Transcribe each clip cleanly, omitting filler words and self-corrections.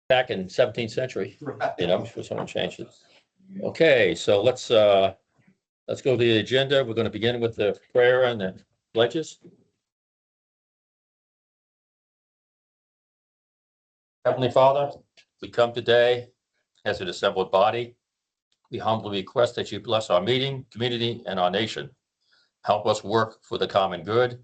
back in 17th century, for someone changed it. Okay, so let's go to the agenda. We're going to begin with the prayer and the pledges. Heavenly Father, we come today as an assembled body. We humbly request that you bless our meeting, community, and our nation. Help us work for the common good.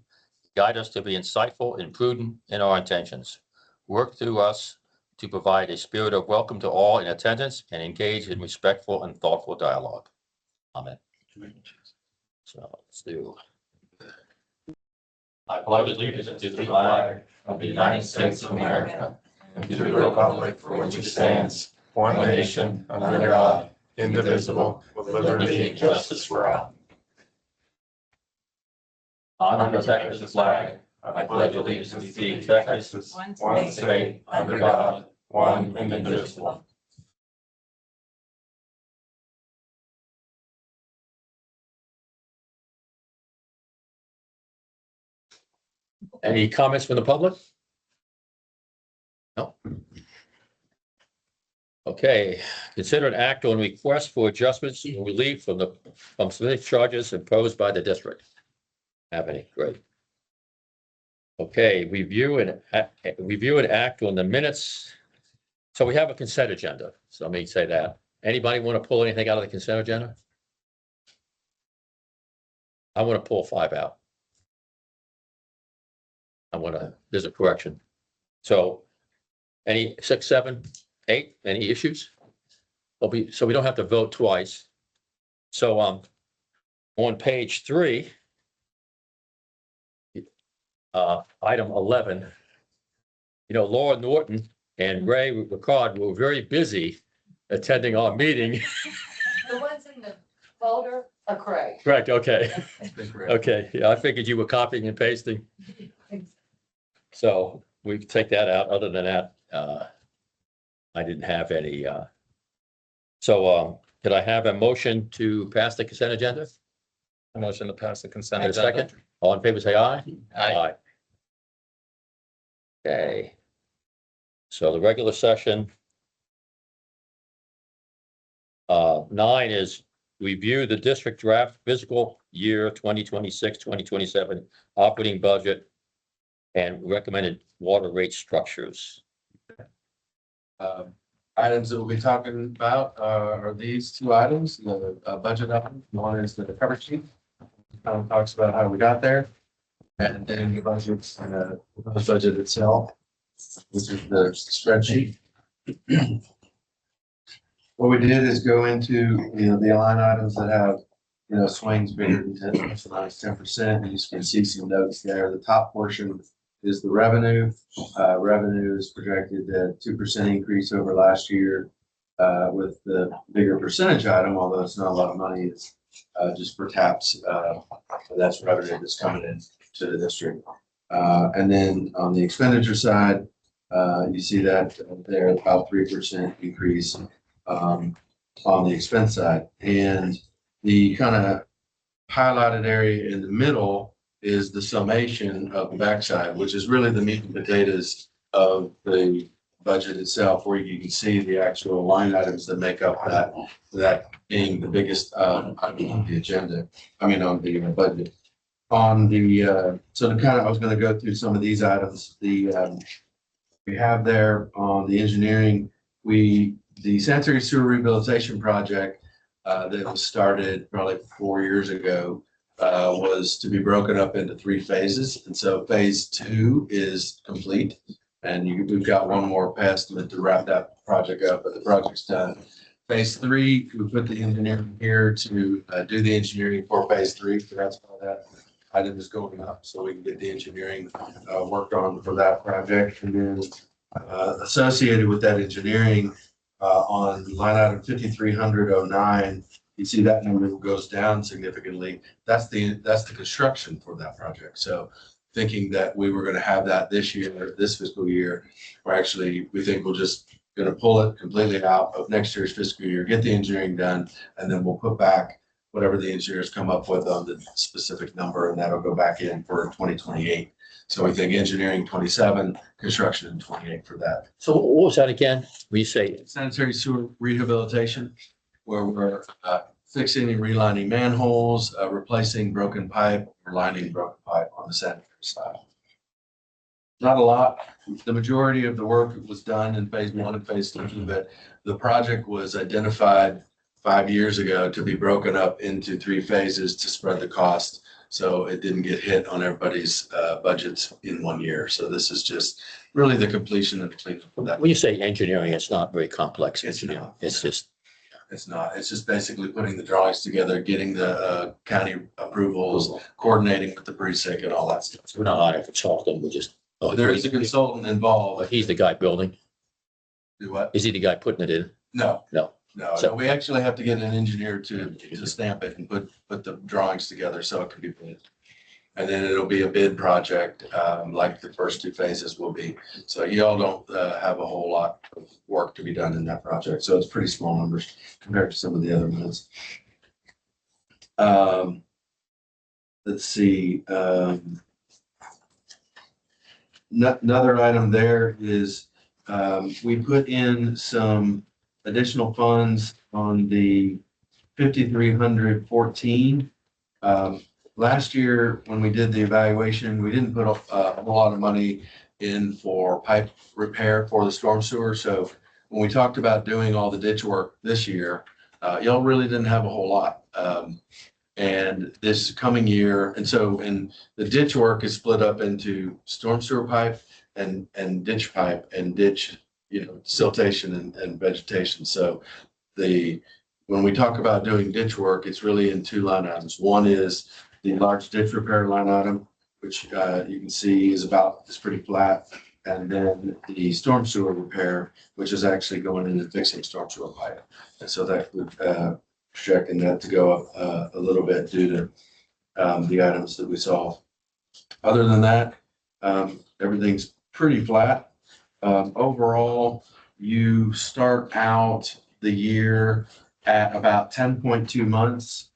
Guide us to be insightful and prudent in our intentions. Work through us to provide a spirit of welcome to all in attendance and engage in respectful and thoughtful dialogue. Amen. So let's do. I pledge allegiance to the flag of the United States of America and to the republic for which it stands, one nation, under God, indivisible, with liberty and justice for all. Honor the Texas flag. I pledge allegiance to Texas, one state, under God, one indivisible. Any comments from the public? No. Okay, consider an act on request for adjustments and relief from specific charges imposed by the district. Have any? Great. Okay, review and act on the minutes. So we have a consent agenda. So let me say that. Anybody want to pull anything out of the consent agenda? I want to pull 5 out. There's a correction. So any 6, 7, 8, any issues? So we don't have to vote twice. So on page 3, item 11, Laura Norton and Ray Ricard were very busy attending our meeting. The ones in the folder are correct. Correct, okay. Okay, yeah, I figured you were copying and pasting. So we can take that out. Other than that, I didn't have any. So could I have a motion to pass the consent agenda? A motion to pass the consent And a agenda. second? All in favor, say aye. Aye. Okay. So the regular session. 9 is review the district draft fiscal year 2026, 2027 operating budget and recommended water rate structures. Items that we'll be talking about are these 2 items, the budget item. One is the cover sheet. Talks about how we got there. And then the budget, the budget itself, which is the spreadsheet. What we did is go into, the line items that have, swings bigger than 10%. You can see some notes there. The top portion is the revenue. Revenue is projected at 2% increase over last year, with the bigger percentage item, although it's not a lot of money, it's just for taps. That's revenue that's coming in to the district. And then on the expenditure side, you see that there about 3% increase on the expense side. And the kind of highlighted area in the middle is the summation of the backside, which is really the meat and potatoes of the budget itself, where you can see the actual line items that make up that being the biggest on the agenda. On the budget. On the so to I was going to go through some of these items. We have there on the engineering, the sanitary sewer rehabilitation project that was started probably 4 years ago was to be broken up into 3 phases. And so phase 2 is complete. And we've got one more estimate to wrap that project up, but the project's done. Phase 3, we put the engineer here to do the engineering for phase 3. So that's why that item is going up, so we can get the engineering worked on for that project. And then associated with that engineering, on line item 530009, you see that number goes down significantly. That's the construction for that project. So thinking that we were going to have that this year, this fiscal year, we think we're just going to pull it completely out of next year's fiscal year, get the engineering done, and then we'll put back whatever the engineers come up with on the specific number, and that'll go back in for 2028. So we think engineering 27, construction in 28 for that. So what was that again? When you say, Sanitary sewer rehabilitation, where we're fixing and relining manholes, replacing broken pipe, or lining broken pipe on the sanitary side. Not a lot. The majority of the work was done in phase one and phase two, but the project was identified 5 years ago to be broken up into 3 phases to spread the cost. So it didn't get hit on everybody's budgets in 1 year. So this is just really the completion of the cleanup of that. when you say engineering, it's not very complex It's engineering. not. It's just, It's not. It's just basically putting the drawings together, getting the county approvals, coordinating with the precinct and all that stuff. we're not hiring a consultant, we just. Oh, There is a consultant involved. But he's the guy building. Do what? Is he the guy putting it in? No. No. No, So- no, we actually have to get an engineer to stamp it and put the drawings together so it can be bid. And then it'll be a bid project, like the first 2 phases will be. So y'all don't have a whole lot of work to be done in that project. So it's pretty small numbers compared to some of the other ones. Let's see, another item there is, we put in some additional funds on the 5314. Last year, when we did the evaluation, we didn't put a whole lot of money in for pipe repair for the storm sewer. So when we talked about doing all the ditch work this year, y'all really didn't have a whole lot. And this coming year, and the ditch work is split up into storm sewer pipe and ditch pipe and ditch, siltation and vegetation. So when we talk about doing ditch work, it's really in 2 line items. One is the large ditch repair line item, which you can see is pretty flat. And then the storm sewer repair, which is actually going in and fixing storm sewer pipe. And so that would projecting that to go up a little bit due to the items that we saw. Other than that, everything's pretty flat. Overall, you start out the year at about 10.2 months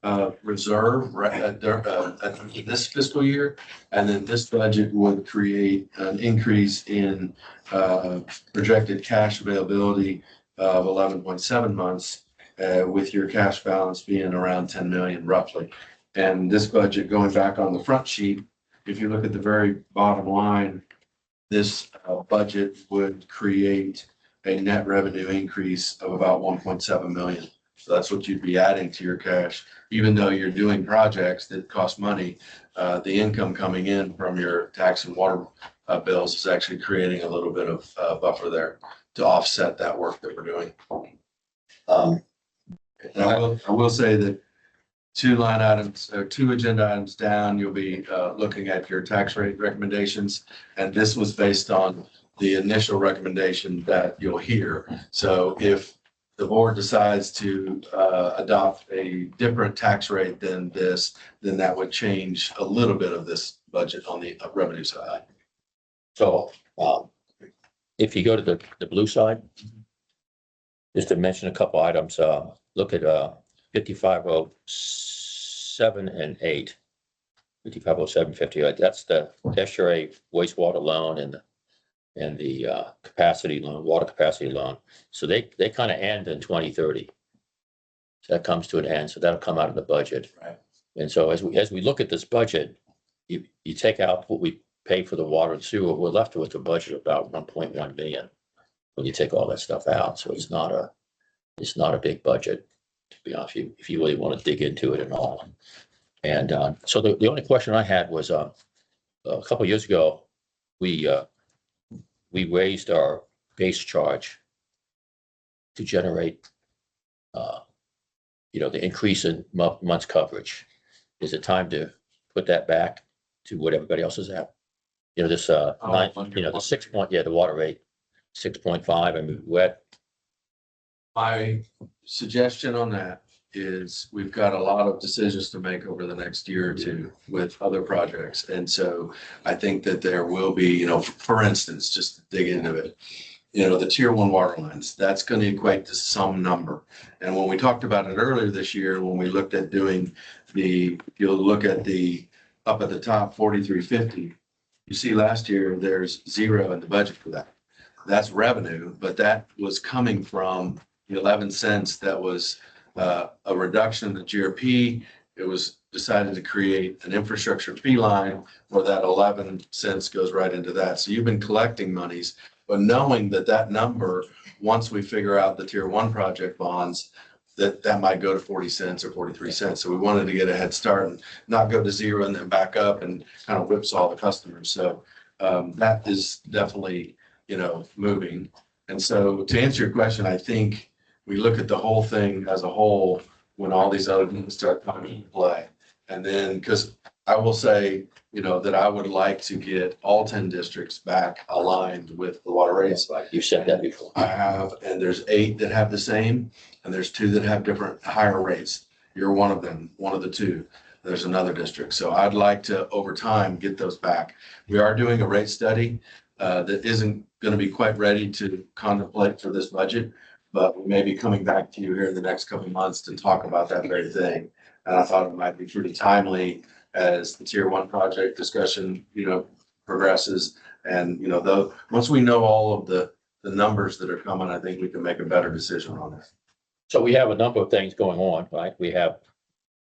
of reserve at this fiscal year. And then this budget would create an increase in projected cash availability of 11.7 months, with your cash balance being around 10 million roughly. And this budget, going back on the front sheet, if you look at the very bottom line, this budget would create a net revenue increase of about 1.7 million. So that's what you'd be adding to your cash, even though you're doing projects that cost money. The income coming in from your tax and water bills is actually creating a little bit of buffer there to offset that work that we're doing. And I will say that 2 line items or 2 agenda items down, you'll be looking at your tax rate recommendations. And this was based on the initial recommendation that you'll hear. So if the board decides to adopt a different tax rate than this, then that would change a little bit of this budget on the revenue side. So, if you go to the blue side, just to mention a couple items, look at 5507 and 8. 5507, 58, that's the SRA wastewater loan and the capacity loan, water capacity loan. So they kind of end in 2030. So that comes to an end. So that'll come out of the budget. Right. And so as we look at this budget, you take out what we pay for the water and sewer, we're left with a budget of about 1.1 million when you take all that stuff out. So it's not a big budget, to be honest, if you really want to dig into it and all. And so the only question I had was a couple of years ago, we raised our base charge to generate, the increase in month's coverage. Is it time to put that back to what everybody else is at? The 6 point, the water rate, 6.5, I mean, wet. My suggestion on that is we've got a lot of decisions to make over the next year or two with other projects. And so I think that there will be, for instance, just to dig into it, the tier 1 water lines, that's going to equate to some number. And when we talked about it earlier this year, when we looked at doing you'll look at up at the top 4350, You see last year, there's zero in the budget for that. That's revenue, but that was coming from the 11 cents that was a reduction in the GRP. It was decided to create an infrastructure fee line where that 11 cents goes right into that. So you've been collecting monies, but knowing that that number, once we figure out the tier one project bonds, that might go to 40 cents or 43 cents. So we wanted to get a head start and not go to zero and then back up and kind of whipsaw the customers. So that is definitely, moving. And so to answer your question, I think we look at the whole thing as a whole when all these other things start coming into play. And then, because I will say, that I would like to get all 10 districts back aligned with the water rates. Right, you said that before. I have, and there's 8 that have the same, and there's 2 that have different higher rates. You're one of them, one of the 2. There's another district. So I'd like to, over time, get those back. We are doing a rate study that isn't going to be quite ready to contemplate for this budget, but we may be coming back to you here in the next couple of months to talk about that very thing. And I thought it might be pretty timely as the tier one project discussion, progresses. And, though, once we know all of the numbers that are coming, I think we can make a better decision on it. So we have a number of things going on, right? We have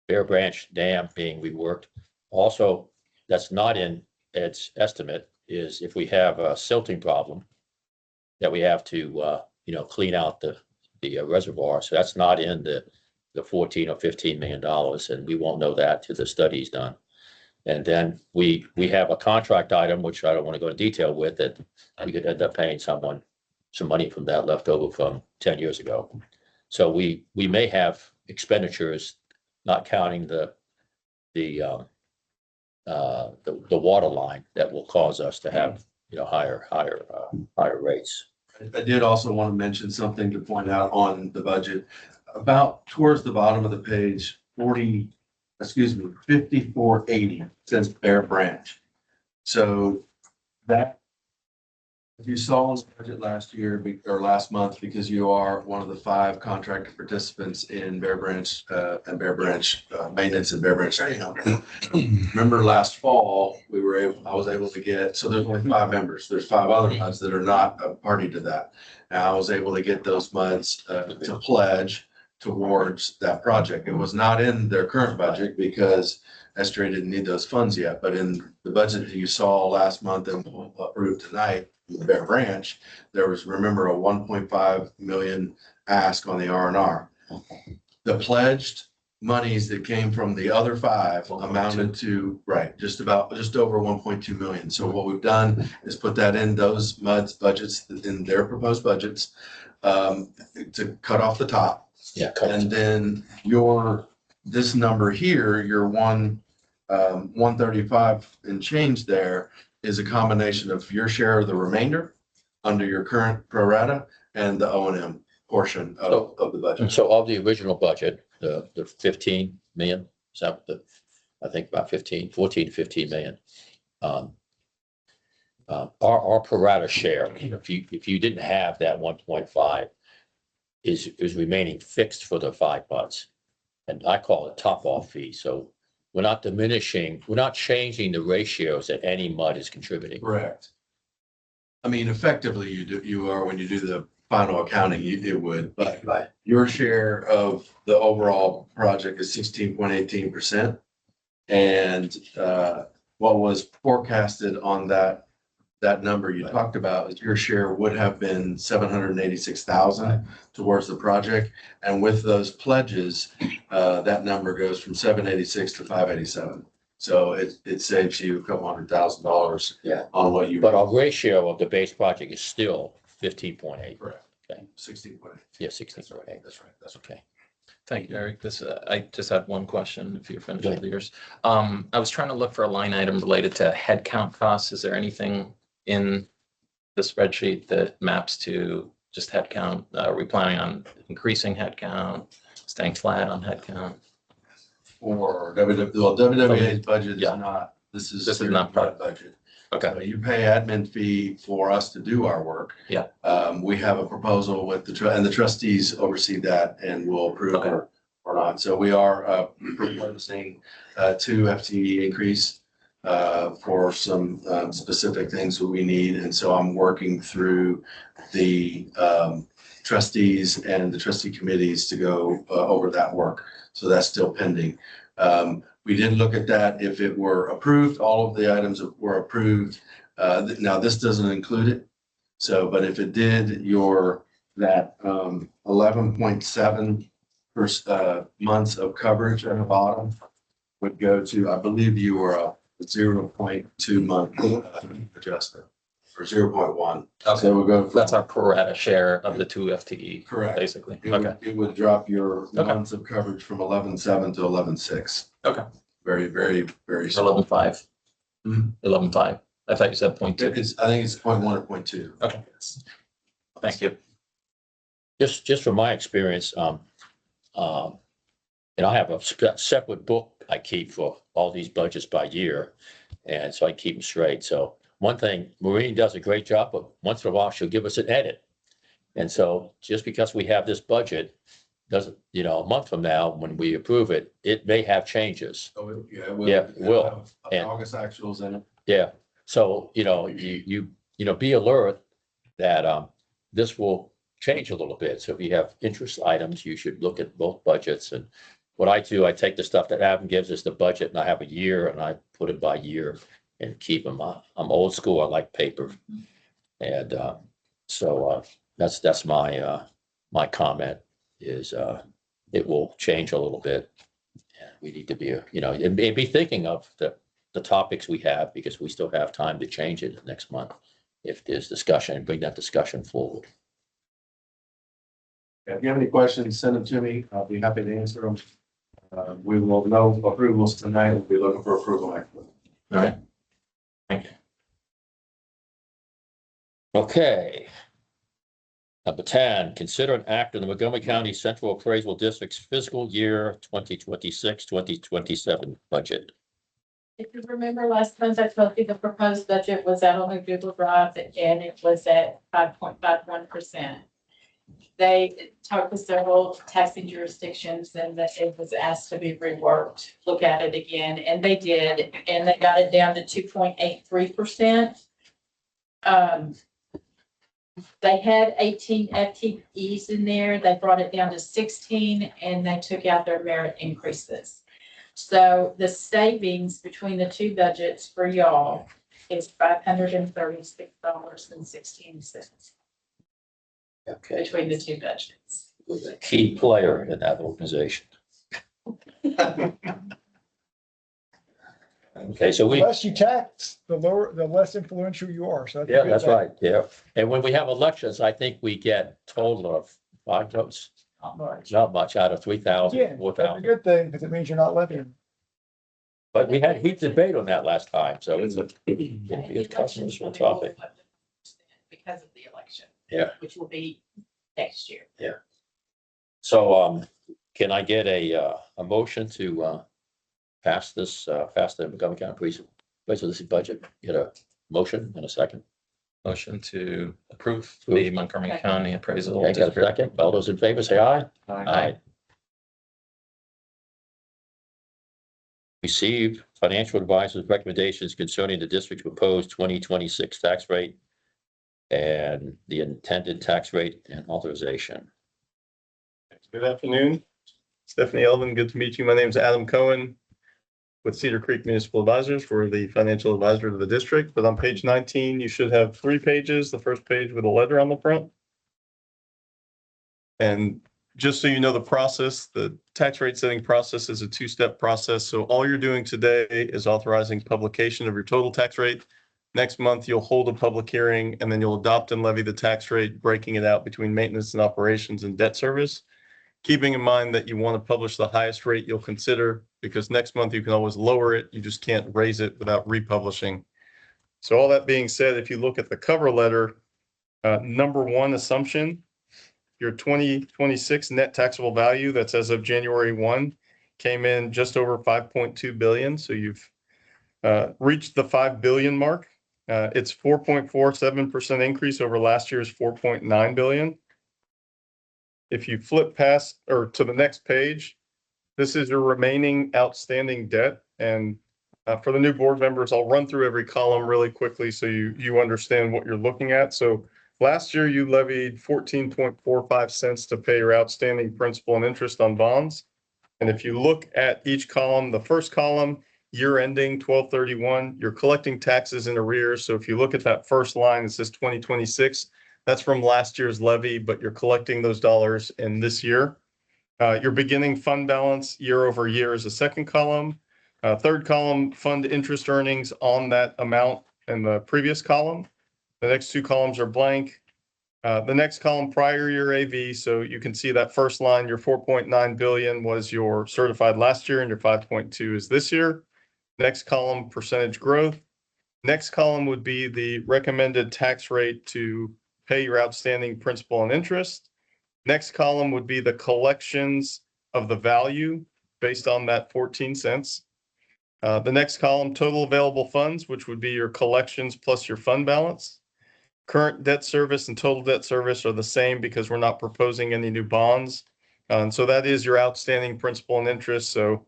Bear Branch Dam being reworked. Also, that's not in Ed's estimate, is if we have a silting problem that we have to, clean out the reservoir. So that's not in the 14 or $15 million, and we won't know that till the study's done. And then we have a contract item, which I don't want to go into detail with, that we could end up paying someone some money from that left over from 10 years ago. So we may have expenditures, not counting the water line, that will cause us to have, higher rates. I did also want to mention something to point out on the budget. About towards the bottom of the page, 5480 says Bear Branch. So that, if you saw in the budget last year or last month, because you are one of the 5 contracted participants in Bear Branch and Bear Branch maintenance and Bear Branch. Remember last fall, I was able to get, so there's only 5 members. There's 5 other MUDs that are not a party to that. Now I was able to get those MUDs to pledge towards that project. It was not in their current budget because Estuary didn't need those funds yet, but in the budget that you saw last month and approved tonight, the Bear Branch, there was, remember, a 1.5 million ask on the R&R. The pledged monies that came from the other 5 amounted to, just over 1.2 million. So what we've done is put that in those MUD's budgets, in their proposed budgets, to cut off the top. Yeah. And then this number here, your 135 and change there, is a combination of your share of the remainder under your current pro rata and the O&M portion of the budget. So of the original budget, the 15 million, is that I think about 14 to 15 million. Our pro rata share, if you didn't have that 1.5, is remaining fixed for the 5 months. And I call it top off fee. So we're not changing the ratios that any MUD is contributing. Correct. I mean, effectively, you are, when you do the final accounting, it would, but your share of the overall project is 16.18%. And what was forecasted on that number you talked about, is your share would have been 786,000 towards the project. And with those pledges, that number goes from 786 to 587. So it saves you a couple $100,000 on what you. But our ratio of the base project is still 15.8. Correct. Okay. 16.8. Yeah, 16.8. That's right. That's okay. Thank you, Eric. I just had one question, if you're finished Go with yours. I was trying to look for a line item related to headcount costs. Is there anything in the spreadsheet that maps to just headcount? Are we planning on increasing headcount, staying flat on headcount? For WWA's budget is not, this is not part of budget. Okay. You pay admin fee for us to do our work. Yeah. We have a proposal with and the trustees oversee that and will approve Okay. or not. So we are proposing 2 FTE increase for some specific things that we need. And so I'm working through the trustees and the trustee committees to go over that work. So that's still pending. We did look at that. If it were approved, all of the items that were approved. Now this doesn't include it. So, but if it did, that 11.7 months of coverage at the bottom would go to, I believe you were a 0.2 month adjustment or 0.1. So we'll go. That's our pro rata share of the 2 FTE. Correct. Basically. It Okay. would, it would drop your Okay. months of coverage from 11.7 to 11.6. Okay. Very, very, very small. 11.5. Mhm. 11.5. I thought you said 0.2. I think it's 0.1 or 0.2. Okay. Thank you. Just from my experience, and I have a separate book I keep for all these budgets by year. And so I keep them straight. So one thing, Maureen does a great job, but once in a while she'll give us an edit. And so just because we have this budget doesn't, a month from now, when we approve it, it may have changes. Oh, yeah, it will. Yeah, it will. Have And- August actuals in it. Yeah. So, be alert that, this will change a little bit. So if you have interest items, you should look at both budgets. And what I do, I take the stuff that Adam gives us the budget and I have a year and I put it by year and keep them. I'm old school. I like paper. And, that's my comment is, it will change a little bit. And we need to be, and be thinking of the topics we have, because we still have time to change it next month. If there's discussion, and bring that discussion forward. If you have any questions, send them to me. I'll be happy to answer them. We will know approvals tonight. We'll be looking for approval next week. All right. Thank you. Okay. Number 10, consider an act on the Montgomery County Central Appraisal District's fiscal year 2026-2027 budget. If you remember last month, I told you the proposed budget was out on the Google Drive and it was at 5.51%. They talked to several taxing jurisdictions and that it was asked to be reworked, look at it again, and they did, and they got it down to 2.83%. They had 18 FTEs in there. They brought it down to 16 and they took out their merit increases. So the savings between the two budgets for y'all is $536.16 Okay. between the two budgets. Was a key player in that organization. Okay, so The we, less you tax, the less influential you are. So a yeah, good that's thing. right, yeah. And when we have elections, I think we get total of 5 votes, Not much. not much out of 3,000, Yeah, that's a 4,000. good thing because it means you're not levying. But we had heat debate on that last time, so it's a good controversial topic. Because of the election. Yeah. Which will be next year. So, can I get a motion to, pass the Montgomery County Police budget? Get a motion and a second. Motion to approve the Montgomery County appraisal. Okay, got a second. All those in favor say aye. Aye. Receive financial advisors' recommendations concerning the district's proposed 2026 tax rate and the intended tax rate and authorization. Good afternoon. Stephanie Elvin, good to meet you. My name is Adam Cohen with Cedar Creek Municipal Advisors. For the financial advisor to the district. But on page 19, you should have 3 pages. The first page with a letter on the front. And just so you know the process, the tax rate setting process is a 2-step process. So all you're doing today is authorizing publication of your total tax rate. Next month, you'll hold a public hearing and then you'll adopt and levy the tax rate, breaking it out between maintenance and operations and debt service. Keeping in mind that you want to publish the highest rate you'll consider, because next month you can always lower it. You just can't raise it without republishing. So all that being said, if you look at the cover letter, number 1 assumption, your 2026 net taxable value that's as of January 1 came in just over 5.2 billion. So you've reached the 5 billion mark. It's 4.47% increase over last year's 4.9 billion. If you flip past or to the next page, this is your remaining outstanding debt. And For the new board members, I'll run through every column really quickly so you understand what you're looking at. So last year you levied 14.45 cents to pay your outstanding principal and interest on bonds. And if you look at each column, the first column, year ending 12/31, you're collecting taxes in arrears. So if you look at that first line, it says 2026. That's from last year's levy, but you're collecting those dollars in this year. Your beginning fund balance year over year is the second column. Third column, fund interest earnings on that amount in the previous column. The next two columns are blank. The next column, prior year AV. So you can see that first line, your 4.9 billion was your certified last year and your 5.2 is this year. Next column, percentage growth. Next column would be the recommended tax rate to pay your outstanding principal and interest. Next column would be the collections of the value based on that 14 cents. The next column, total available funds, which would be your collections plus your fund balance. Current debt service and total debt service are the same because we're not proposing any new bonds. And so that is your outstanding principal and interest. So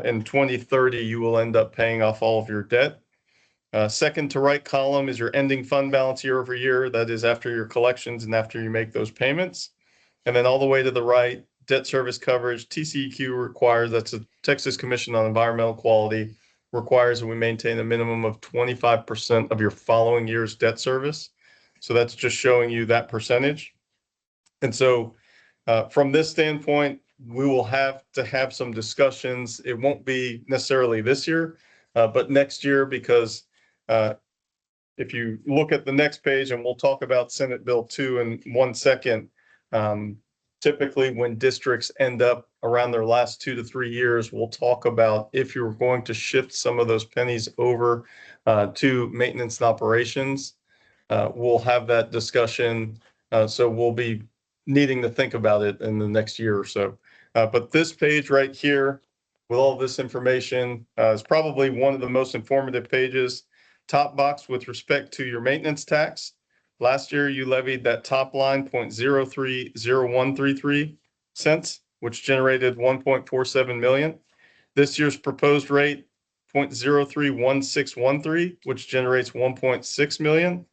in 2030, you will end up paying off all of your debt. Second to right column is your ending fund balance year over year. That is after your collections and after you make those payments. And then all the way to the right, debt service coverage, TCEQ requires, that's the Texas Commission on Environmental Quality, requires that we maintain a minimum of 25% of your following year's debt service. So that's just showing you that percentage. And so from this standpoint, we will have to have some discussions. It won't be necessarily this year, but next year, because if you look at the next page, and we'll talk about Senate Bill 2 in 1 second, typically when districts end up around their last 2 to 3 years, we'll talk about if you're going to shift some of those pennies over to maintenance and operations. We'll have that discussion. So we'll be needing to think about it in the next year or so. But this page right here with all this information is probably one of the most informative pages. Top box with respect to your maintenance tax. Last year, you levied that top line 0.030133 cents, which generated 1.47 million. This year's proposed rate 0.031613, which generates 1.6 million.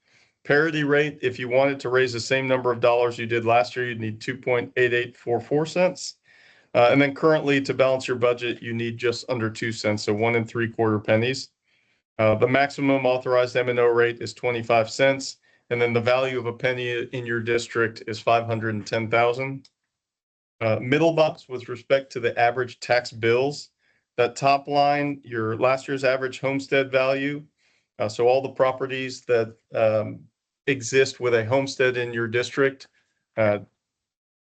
Parity rate, if you wanted to raise the same number of dollars you did last year, you'd need 2.8844 cents. And then currently, to balance your budget, you need just under 2 cents, so 1 3/4 pennies. The maximum authorized M&O rate is 25 cents. And then the value of a penny in your district is 510,000. Middle box with respect to the average tax bills. That top line, your last year's average homestead value. So all the properties that exist with a homestead in your district, that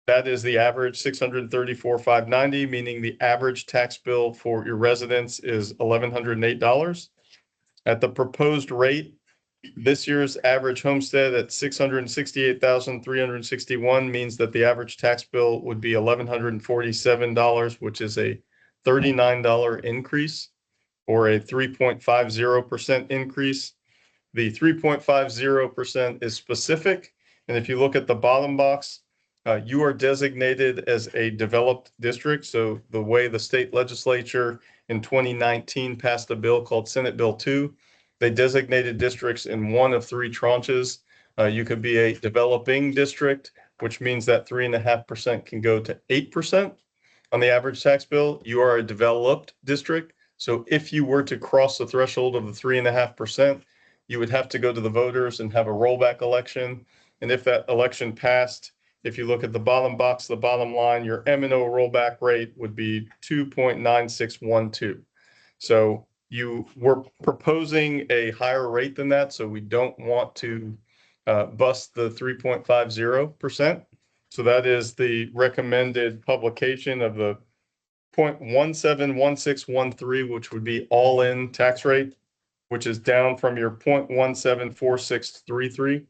is the average 634,590, meaning the average tax bill for your residents is $1,108. At the proposed rate, this year's average homestead at 668,361 means that the average tax bill would be $1,147, which is a $39 increase or a 3.50% increase. The 3.50% is specific. And if you look at the bottom box, you are designated as a developed district. So the way the state legislature in 2019 passed a bill called Senate Bill 2, they designated districts in one of 3 tranches. You could be a developing district, which means that 3.5% can go to 8% on the average tax bill. You are a developed district. So if you were to cross the threshold of the 3.5%, you would have to go to the voters and have a rollback election. And if that election passed, if you look at the bottom box, the bottom line, your M&O rollback rate would be 2.9612. So you were proposing a higher rate than that, so we don't want to bust the 3.50%. So that is the recommended publication of the 0.171613, which would be all-in tax rate, which is down from your 0.174633.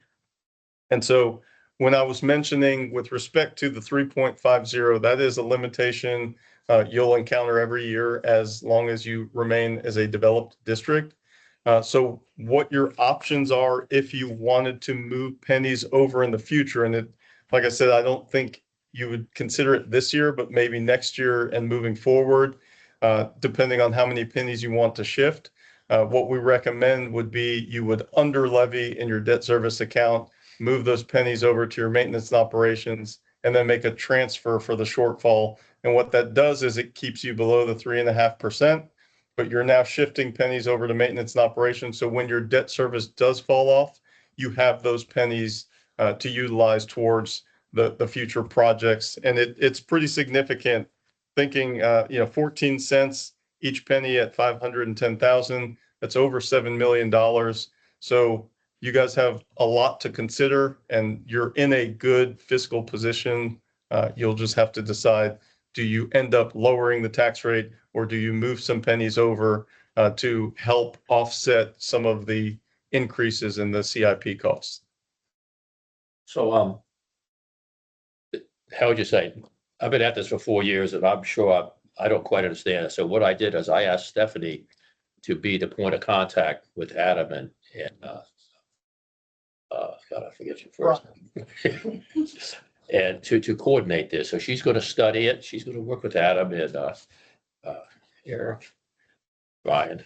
And so when I was mentioning with respect to the 3.50, that is a limitation you'll encounter every year as long as you remain as a developed district. So what your options are if you wanted to move pennies over in the future, and it, like I said, I don't think you would consider it this year, but maybe next year and moving forward. depending on how many pennies you want to shift. What we recommend would be you would under levy in your debt service account, move those pennies over to your maintenance and operations, and then make a transfer for the shortfall. And what that does is it keeps you below the 3.5%, but you're now shifting pennies over to maintenance and operations. So when your debt service does fall off, you have those pennies to utilize towards the future projects. And it's pretty significant thinking, 14 cents each penny at 510,000, that's over $7 million. So you guys have a lot to consider and you're in a good fiscal position. You'll just have to decide, do you end up lowering the tax rate or do you move some pennies over to help offset some of the increases in the CIP costs? So, how would you say? I've been at this for 4 years and I'm sure I don't quite understand it. So what I did is I asked Stephanie to be the point of contact with Adam and God, I forget your first name. And to coordinate this. So she's going to study it. She's going to work with Adam and Eric, Brian.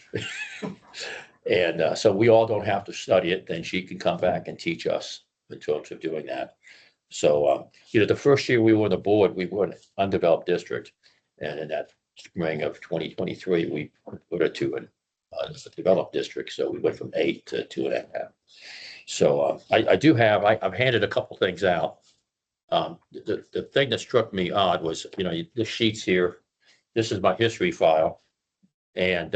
And so we all don't have to study it. Then she can come back and teach us in terms of doing that. So, the first year we were on the board, we were an undeveloped district. And in that spring of 2023, we put it to a developed district. So we went from 8 to 2.5. So I've handed a couple things out. The thing that struck me odd was, the sheets here, this is my history file. And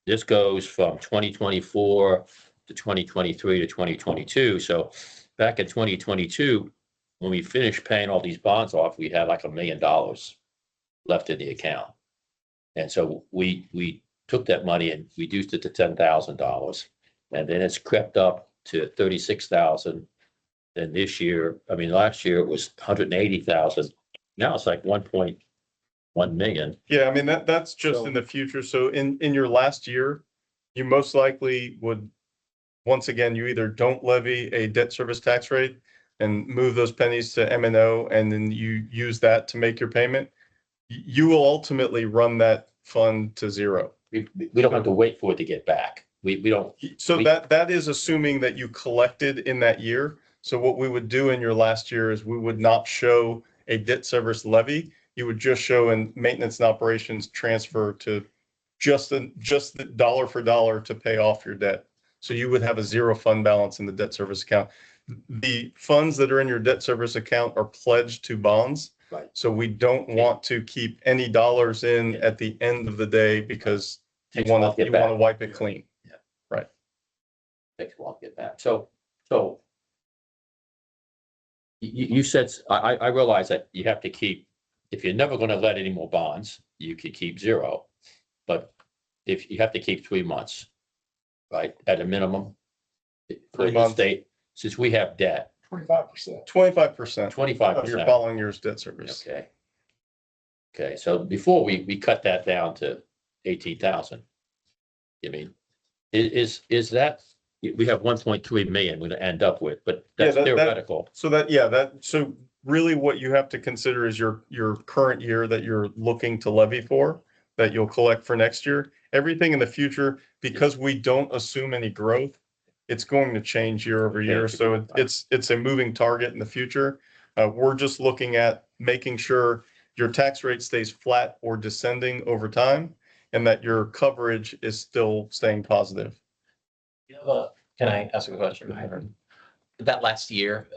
this goes from 2024 to 2023 to 2022. So back in 2022, when we finished paying all these bonds off, we had like $1 million left in the account. And so we took that money and reduced it to $10,000. And then it's crept up to 36,000. Then last year it was 180,000. Now it's like 1.1 million. Yeah, I mean, that's just in the future. So in your last year, you most likely would, once again, you either don't levy a debt service tax rate and move those pennies to M&O, and then you use that to make your payment. You will ultimately run that fund to zero. We don't have to wait for it to get back. We don't. So that is assuming that you collected in that year. So what we would do in your last year is we would not show a debt service levy. You would just show in maintenance and operations transfer to just the dollar for dollar to pay off your debt. So you would have a zero fund balance in the debt service account. The funds that are in your debt service account are pledged to bonds. Right. So we don't want to keep any dollars in at the end of the day because you Takes a while want to to get back. wipe it clean. Takes a while to get back. So you said, I realize that you have to keep, if you're never going to let any more bonds, you could keep zero. But if you have to keep 3 months, right, at a minimum, for 3 the months. state, since we have debt, 25%. 25% 25%. of your following year's debt service. Okay. Okay, so before we cut that down to 18,000. I mean, is that, we have 1.3 million we're gonna end up with, but that's Yeah, that- theoretical. So really what you have to consider is your current year that you're looking to levy for, that you'll collect for next year. Everything in the future, because we don't assume any growth, it's going to change year over year. So it's a moving target in the future. We're just looking at making sure your tax rate stays flat or descending over time and that your coverage is still staying positive. Can I ask a question? That last year,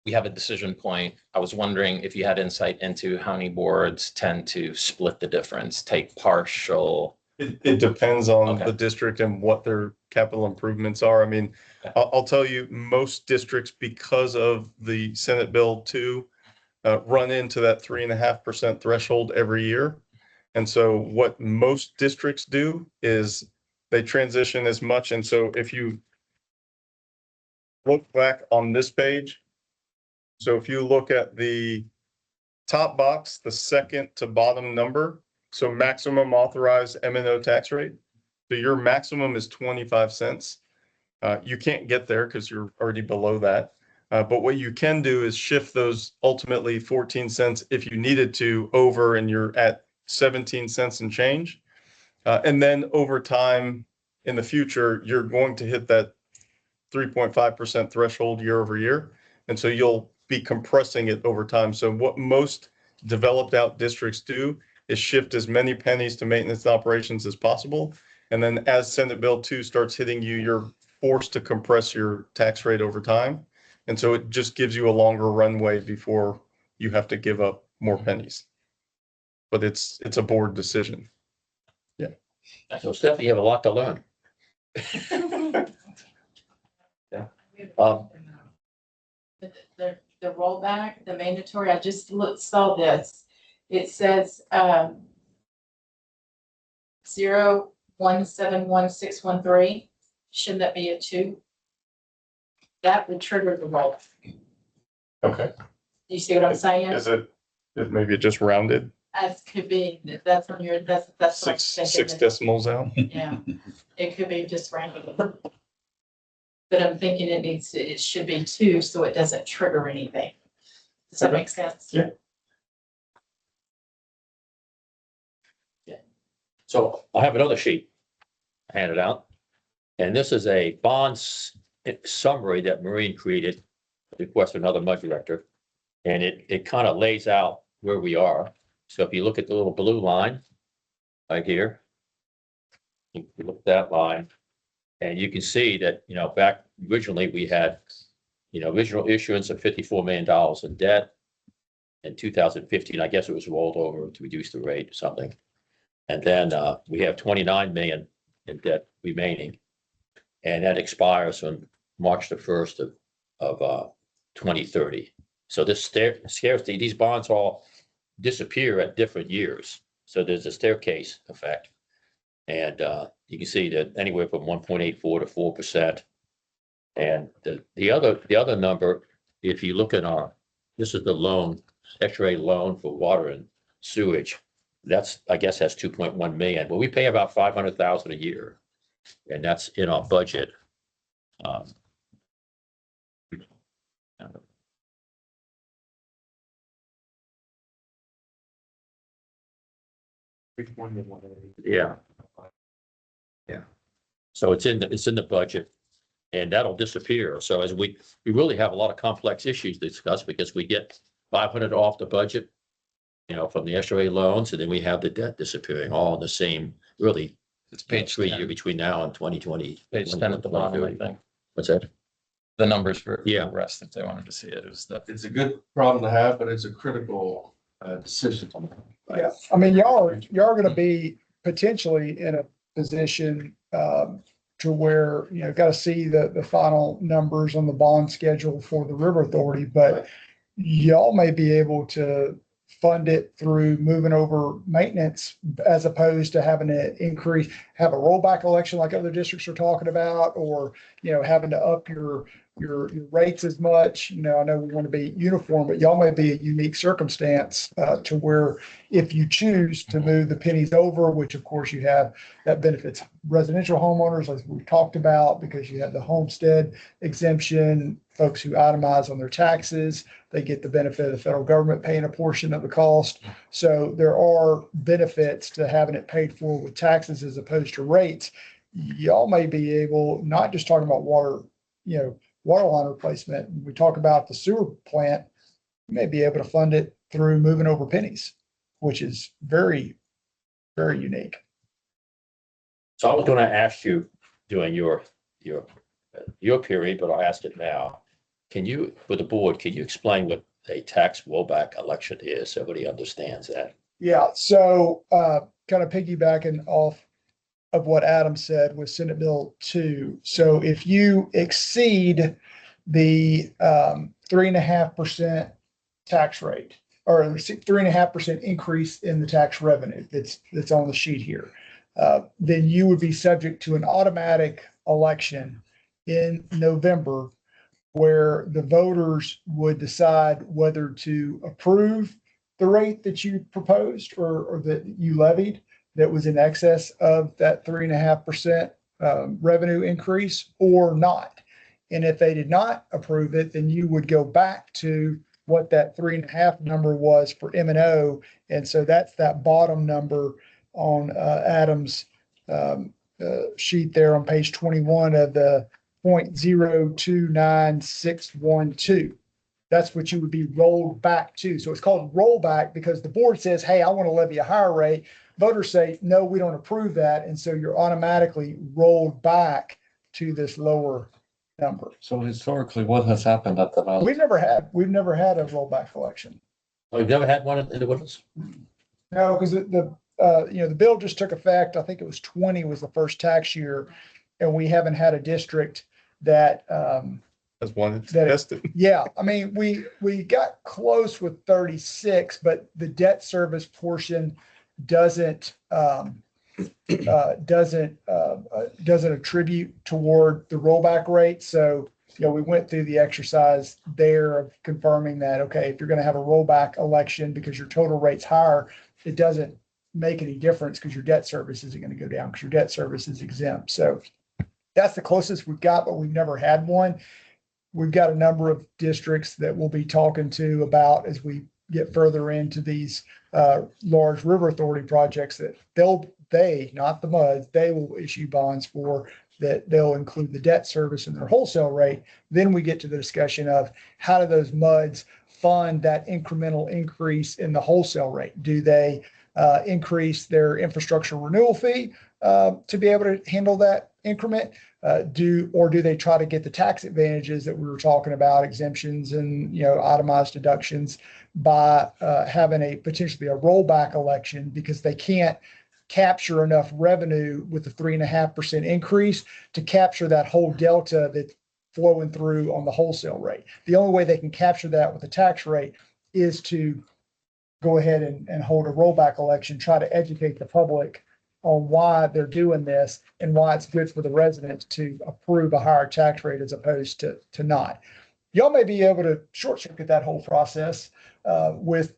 we have a decision point. I was wondering if you had insight into how many boards tend to split the difference, take partial. It depends on Okay. the district and what their capital improvements are. I mean, Okay. I'll tell you, most districts, because of the Senate Bill 2, run into that 3.5% threshold every year. And so what most districts do is they transition as much. And so if you look back on this page, so if you look at the top box, the second to bottom number, so maximum authorized M&O tax rate. So your maximum is 25 cents. You can't get there because you're already below that. But what you can do is shift those ultimately 14 cents if you needed to over and you're at 17 cents and change. And then over time in the future, you're going to hit that 3.5% threshold year over year. And so you'll be compressing it over time. So what most developed out districts do is shift as many pennies to maintenance operations as possible. And then as Senate Bill 2 starts hitting you, you're forced to compress your tax rate over time. And so it just gives you a longer runway before you have to give up more pennies. But it's a board decision. So Stephanie, you have a lot to learn. The rollback, the mandatory, I just saw this. It says, 0171613. Shouldn't that be a 2? That would trigger the roll. Okay. You see what I'm saying? Is it maybe it just rounded As could be, that's on your, that's what I'm six thinking. decimals out? Yeah, it could be just random. But I'm thinking it should be 2, so it doesn't trigger anything. Does that make sense? Yeah. So I have another sheet handed out. And this is a bonds summary that Maureen created, request another mud director. And it kind of lays out where we are. So if you look at the little blue line right here, you look at that line, and you can see that, back originally we had, original issuance of $54 million in debt. In 2015, I guess it was rolled over to reduce the rate or something. And then we have 29 million in debt remaining. And that expires on March the 1st of 2030. So this scarcity, these bonds all disappear at different years. So there's a staircase effect. And you can see that anywhere from 1.84 to 4%. And the other number, if you look at this is the loan, X-ray loan for water and sewage. That's, I guess, has 2.1 million. Well, we pay about 500,000 a year, and that's in our budget. Yeah. Yeah. So it's in the budget, and that'll disappear. So as we really have a lot of complex issues to discuss, because we get 500 off the budget, from the SRA loans, and then we have the debt disappearing all in the same, really, It's page 3 10. year between now and 2020. Page 10 at the bottom, I think. What's that? The numbers for Yeah. the rest, if they wanted to see it, is the. It's a good problem to have, but it's a critical decision. Yeah, I mean, y'all are gonna be potentially in a position to where, gotta see the final numbers on the bond schedule for the River Authority, but y'all may be able to fund it through moving over maintenance as opposed to having to have a rollback election like other districts are talking about, or, having to up your rates as much. I know we want to be uniform, but y'all may be a unique circumstance to where if you choose to move the pennies over, which of course you have, that benefits residential homeowners, as we talked about, because you have the homestead exemption, folks who itemize on their taxes, they get the benefit of the federal government paying a portion of the cost. So there are benefits to having it paid for with taxes as opposed to rates. Y'all may be able, not just talking about water line replacement. We talk about the sewer plant, you may be able to fund it through moving over pennies, which is very, very unique. So I was going to ask you during your period, but I'll ask it now. For the board, can you explain what a tax rollback election is, so everybody understands that? Yeah, so kind of piggybacking off of what Adam said with Senate Bill 2. So if you exceed the 3.5% tax rate, or 3.5% increase in the tax revenue that's on the sheet here, then you would be subject to an automatic election in November, where the voters would decide whether to approve the rate that you proposed or that you levied that was in excess of that 3.5% revenue increase or not. And if they did not approve it, then you would go back to what that 3.5 number was for M&O. And so that's that bottom number on Adam's sheet there on page 21 of the 0.029612. That's what you would be rolled back to. So it's called rollback because the board says, hey, I want to levy a higher rate. Voters say, no, we don't approve that. And so you're automatically rolled back to this lower number. So historically, what has happened at the valley? We've never had a rollback election. Oh, you've never had one in the Woodlands? No, because the bill just took effect. I think it was 20 was the first tax year. And we haven't had a district that, As one That- tested. yeah, I mean, we got close with 36, but the debt service portion doesn't attribute toward the rollback rate. So, we went through the exercise there of confirming that, okay, if you're going to have a rollback election because your total rate's higher, it doesn't make any difference because your debt service isn't going to go down because your debt service is exempt. So that's the closest we've got, but we've never had one. We've got a number of districts that we'll be talking to about as we get further into these large river authority projects that not the MUDs, they will issue bonds for, that they'll include the debt service in their wholesale rate. Then we get to the discussion of how do those MUDs fund that incremental increase in the wholesale rate? Do they increase their infrastructure renewal fee to be able to handle that increment? Do they try to get the tax advantages that we were talking about, exemptions and, itemized deductions by having potentially a rollback election because they can't capture enough revenue with the 3.5% increase to capture that whole delta that's flowing through on the wholesale rate. The only way they can capture that with the tax rate is to go ahead and hold a rollback election, try to educate the public on why they're doing this and why it's good for the residents to approve a higher tax rate as opposed to not. Y'all may be able to short circuit that whole process with,